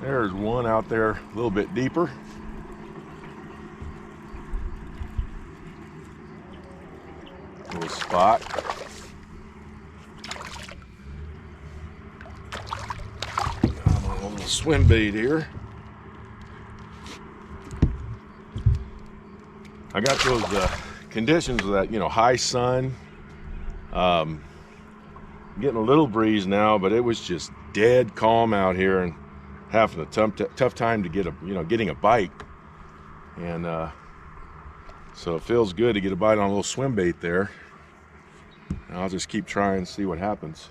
There's one out there a little bit deeper. Little spot. I'm on a little swim bait here. I got those conditions of that, high sun. Getting a little breeze now, but it was just dead calm out here and having a tough time to get getting a bite. And so it feels good to get a bite on a little swim bait there. And I'll just keep trying and see what happens.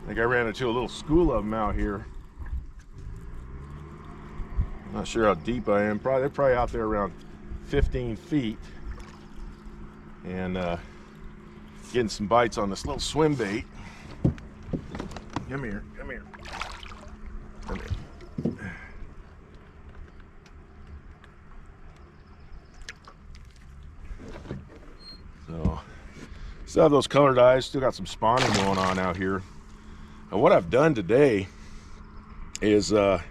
I think I ran into a little school of them out here. Not sure how deep I am. They're probably out there around 15 feet. And getting some bites on this little swim bait. Come here, come here. Come here. So, still have those colored eyes. Still got some spawning going on out here. And what I've done today is I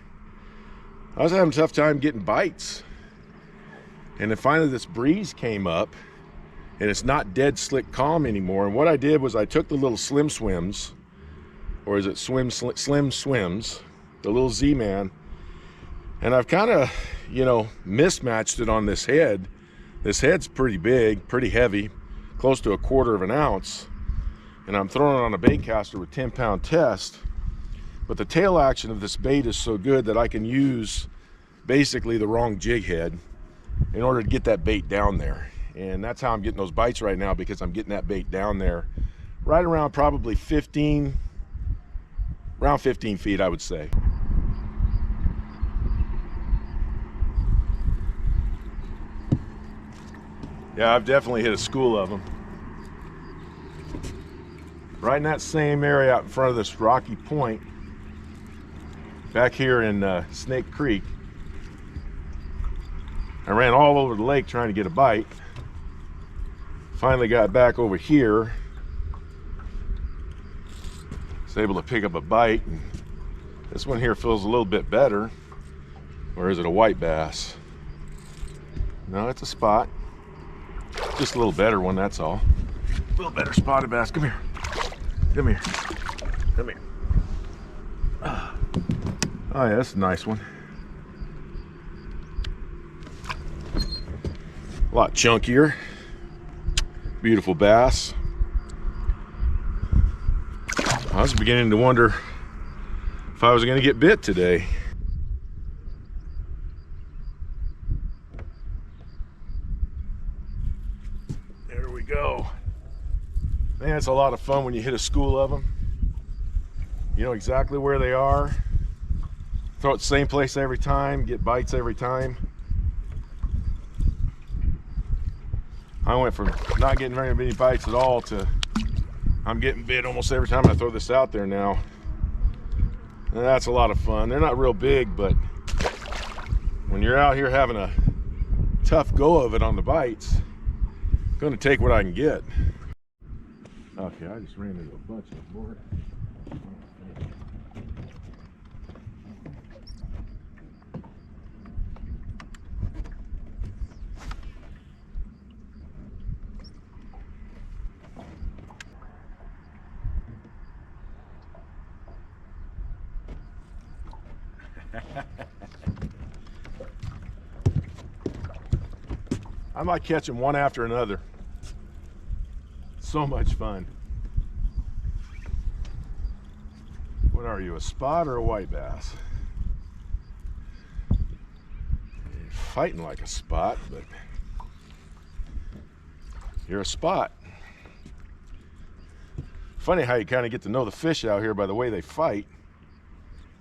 was having a tough time getting bites, and then finally this breeze came up and it's not dead slick calm anymore. And what I did was I took the little slim swims, or is it slim swims, the little Z-Man, and I've kind of mismatched it on this head. This head's pretty big, pretty heavy, close to 1/4 ounce. And I'm throwing it on a bait caster with 10-pound test, but the tail action of this bait is so good that I can use basically the wrong jig head in order to get that bait down there. And that's how I'm getting those bites right now, because I'm getting that bait down there right around probably 15 feet, I would say. Yeah, I've definitely hit a school of them. Right in that same area out in front of this rocky point back here in Snake Creek. I ran all over the lake trying to get a bite. Finally got back over here. Was able to pick up a bite. And this one here feels a little bit better. Or is it a white bass? No, it's a spot. Just a little better one, that's all. A little better spotted bass. Come here. Come here. Come here. Oh yeah, that's a nice one. A lot chunkier. Beautiful bass. I was beginning to wonder if I was going to get bit today. There we go. Man, it's a lot of fun when you hit a school of them. You know exactly where they are. Throw it the same place every time, get bites every time. I went from not getting very many bites at all to I'm getting bit almost every time I throw this out there now. And that's a lot of fun. They're not real big, but when you're out here having a tough go of it on the bites, I'm going to take what I can get. Okay, I just ran into a bunch of more. I might catch them one after another. So much fun. What are you, a spot or a white bass? You're fighting like a spot, but you're a spot. Funny how you kind of get to know the fish out here by the way they fight,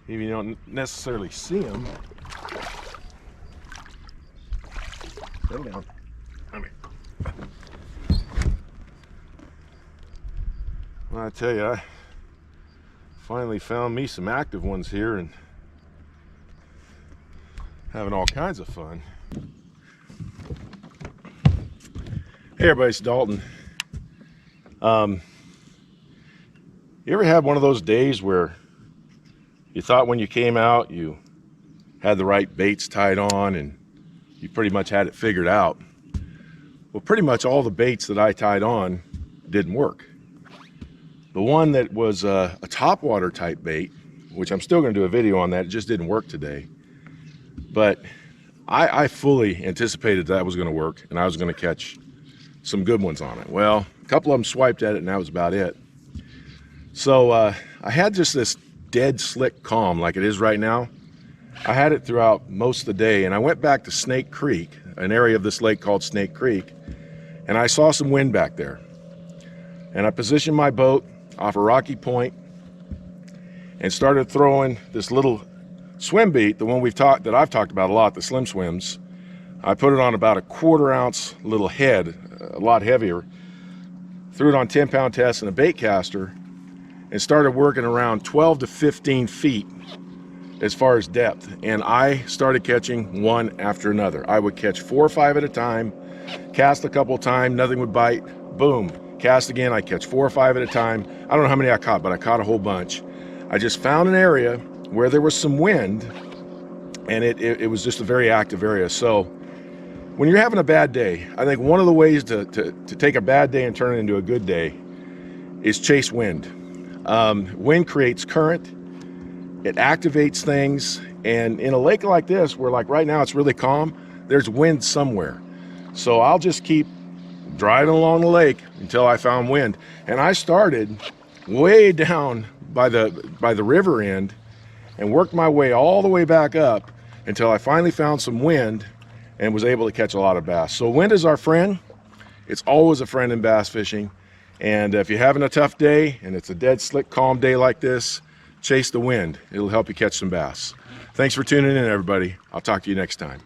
even if you don't necessarily see them. Settle down. Come here. Well, I tell you, I Finally found me some active ones here and having all kinds of fun. Hey everybody, it's Dalton. You ever had one of those days where you thought when you came out you had the right baits tied on and you pretty much had it figured out? Well, pretty much all the baits that I tied on didn't work. The one that was a topwater type bait, which I'm still going to do a video on that, it just didn't work today. But I fully anticipated that was going to work and I was going to catch some good ones on it. Well, a couple of them swiped at it and that was about it. So I had just this dead slick calm like it is right now. I had it throughout most of the day, and I went back to Snake Creek, an area of this lake called Snake Creek, and I saw some wind back there. And I positioned my boat off a rocky point and started throwing this little swim bait, the one that I've talked about a lot, the Slim Swims. I put it on about a 1/4 ounce little head, a lot heavier, threw it on 10-pound test and a bait caster, and started working around 12 to 15 feet as far as depth. And I started catching one after another. I would catch 4 or 5 at a time, cast a couple times, nothing would bite, boom, cast again, I catch 4 or 5 at a time. I don't know how many I caught, but I caught a whole bunch. I just found an area where there was some wind, and it was just a very active area. So when you're having a bad day, I think one of the ways to take a bad day and turn it into a good day is chase wind. Wind creates current, it activates things, and in a lake like this, where like right now it's really calm, there's wind somewhere. So I'll just keep driving along the lake until I found wind. And I started way down by the river end and worked my way all the way back up until I finally found some wind and was able to catch a lot of bass. So wind is our friend. It's always a friend in bass fishing. And if you're having a tough day and it's a dead slick calm day like this, chase the wind. It'll help you catch some bass. Thanks for tuning in, everybody. I'll talk to you next time.